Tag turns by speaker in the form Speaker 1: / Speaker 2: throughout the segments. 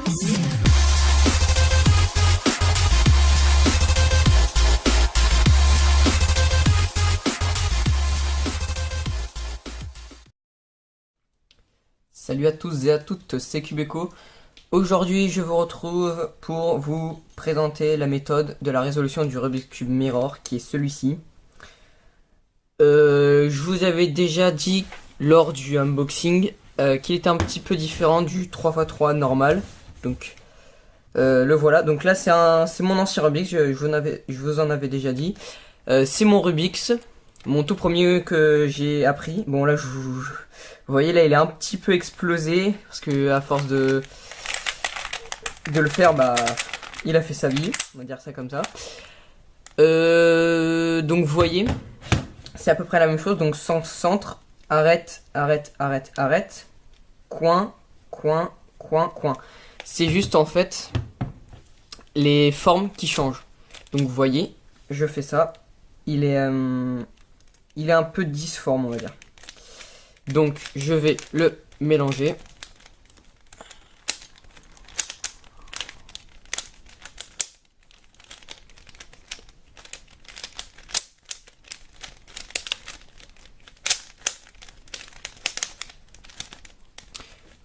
Speaker 1: Salut à tous et à toutes, c'est Cubeco. Aujourd'hui, je vous retrouve pour vous présenter la méthode de la résolution du Rubik's Cube Mirror, qui est celui-ci. Je vous avais déjà dit lors du unboxing qu'il était un petit peu différent du 3x3 normal. Donc, le voilà. Donc là, c'est mon ancien Rubik's, je vous en avais déjà dit. C'est mon Rubik's, mon tout premier que j'ai appris. Bon, là, vous voyez, là, il est un petit peu explosé parce que à force de le faire, bah, il a fait sa vie, on va dire ça comme ça. Donc, vous voyez, c'est à peu près la même chose. Donc, centre, arrête, arrête, arrête, arrête, coin, coin, coin, coin. C'est juste en fait les formes qui changent. Donc, vous voyez, je fais ça. Il est un peu difforme, on va dire. Donc, je vais le mélanger.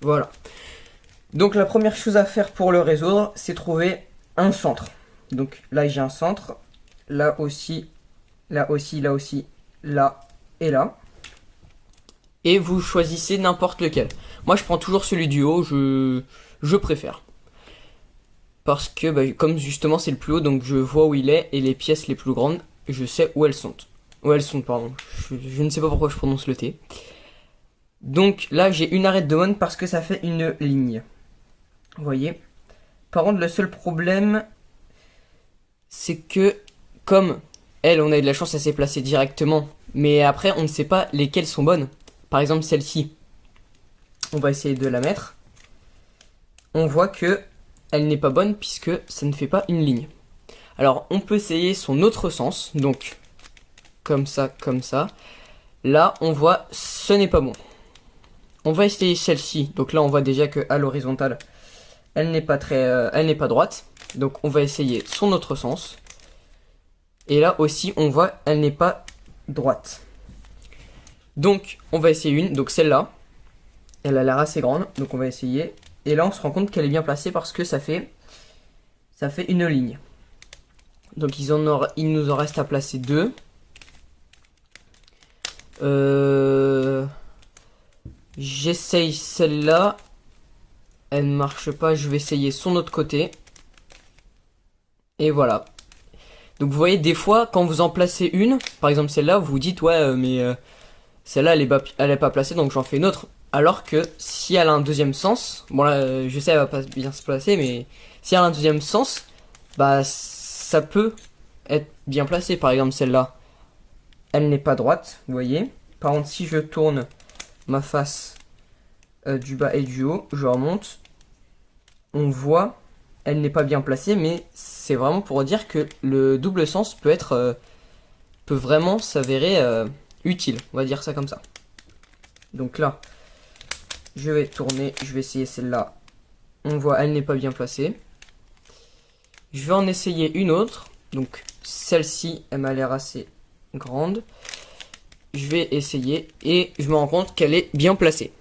Speaker 1: Voilà. Donc, la première chose à faire pour le résoudre, c'est trouver un centre. Donc, là, j'ai un centre. Là aussi, là aussi, là aussi, là et là. Et vous choisissez n'importe lequel. Moi, je prends toujours celui du haut, je préfère. Parce que, bah, comme justement c'est le plus haut, donc je vois où il est, et les pièces les plus grandes, je sais où elles sont. Où elles sont, pardon. Je ne sais pas pourquoi je prononce le T. Donc là, j'ai une arête de bonne parce que ça fait une ligne. Vous voyez. Par contre, le seul problème, c'est que, comme elle, on a eu de la chance, elle s'est placée directement. Mais après, on ne sait pas lesquelles sont bonnes. Par exemple, celle-ci, on va essayer de la mettre. On voit que elle n'est pas bonne puisque ça ne fait pas une ligne. Alors, on peut essayer son autre sens. Donc, comme ça, comme ça. Là, on voit, ce n'est pas bon. On va essayer celle-ci. Donc là, on voit déjà que à l'horizontale, elle n'est pas droite. Donc, on va essayer son autre sens. Et là aussi, on voit, elle n'est pas droite. Donc, on va essayer une. Donc, celle-là, elle a l'air assez grande. Donc, on va essayer. Et là, on se rend compte qu'elle est bien placée parce que ça fait une ligne. Donc, il nous en reste à placer deux. J'essaye celle-là. Elle ne marche pas. Je vais essayer son autre côté. Et voilà. Donc, vous voyez, des fois, quand vous en placez une, par exemple celle-là, vous vous dites, ouais, mais celle-là, elle est pas placée, donc j'en fais une autre. Alors que si elle a un deuxième sens, bon là, je sais, elle va pas bien se placer, mais si elle a un deuxième sens, bah, ça peut être bien placé. Par exemple, celle-là, elle n'est pas droite, vous voyez. Par contre, si je tourne ma face du bas et du haut, je remonte, on voit, elle n'est pas bien placée, mais c'est vraiment pour dire que le double sens peut vraiment s'avérer utile, on va dire ça comme ça. Donc là, je vais tourner, je vais essayer celle-là. On voit, elle n'est pas bien placée. Je vais en essayer une autre. Donc celle-ci, elle m'a l'air assez grande. Je vais essayer et je me rends compte qu'elle est bien placée.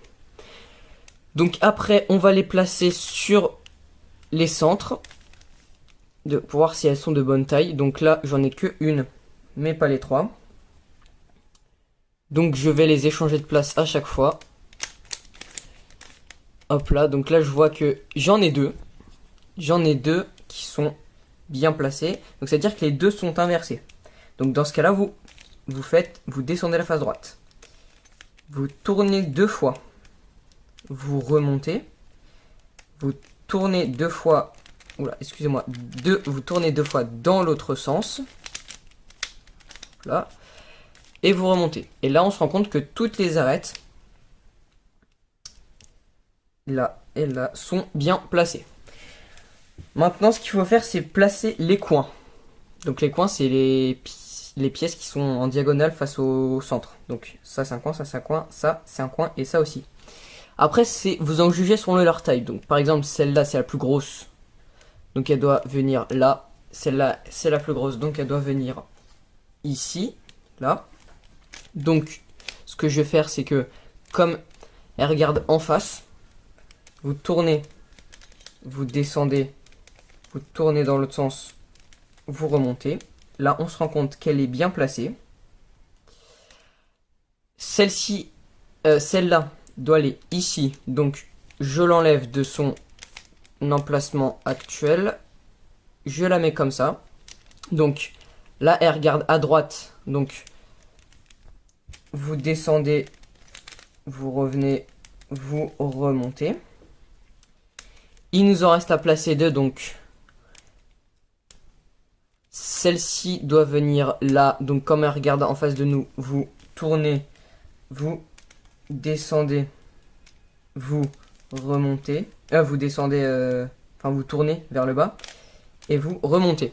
Speaker 1: Donc après, on va les placer sur les centres pour voir si elles sont de bonne taille. Donc là, j'en ai que une, mais pas les trois. Donc je vais les échanger de place à chaque fois. Hop là, donc là je vois que j'en ai deux. J'en ai deux qui sont bien placés. Donc c'est à dire que les deux sont inversés. Donc dans ce cas là, vous descendez la face droite. Vous tournez deux fois. Vous remontez. Vous tournez deux fois. Oula, excusez-moi. Vous tournez deux fois dans l'autre sens. Là. Et vous remontez. Et là, on se rend compte que toutes les arêtes, là et là, sont bien placées. Maintenant, ce qu'il faut faire, c'est placer les coins. Donc les coins, c'est les pièces qui sont en diagonale face au centre. Donc ça, c'est un coin, ça, c'est un coin, ça, c'est un coin, et ça aussi. Après, vous en jugez selon leur taille. Donc par exemple, celle-là, c'est la plus grosse. Donc elle doit venir là. Celle-là, c'est la plus grosse. Donc elle doit venir ici, là. Donc ce que je vais faire, c'est que comme elle regarde en face, vous tournez, vous descendez, vous tournez dans l'autre sens, vous remontez. Là, on se rend compte qu'elle est bien placée. Celle-ci, celle-là doit aller ici. Donc, je l'enlève de son emplacement actuel. Je la mets comme ça. Donc, là, elle regarde à droite. Donc, vous descendez, vous revenez, vous remontez. Il nous en reste à placer deux. Donc, celle-ci doit venir là. Donc, comme elle regarde en face de nous, vous tournez, vous descendez, vous remontez, vous descendez, enfin vous tournez vers le bas et vous remontez.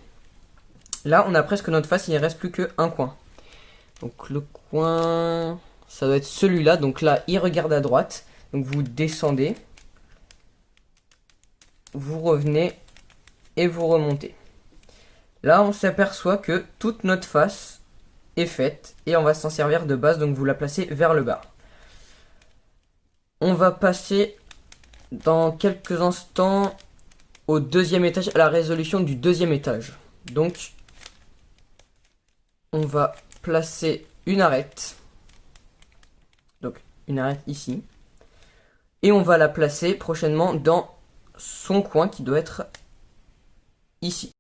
Speaker 1: Là, on a presque notre face, il ne reste plus qu'un coin. Donc le coin, ça doit être celui-là. Donc là, il regarde à droite. Donc vous descendez, vous revenez et vous remontez. Là, on s'aperçoit que toute notre face est faite et on va s'en servir de base. Donc vous la placez vers le bas. On va passer dans quelques instants au deuxième étage, à la résolution du deuxième étage. Donc, on va placer une arête. Donc, une arête ici. Et on va la placer prochainement dans son coin qui doit être ici.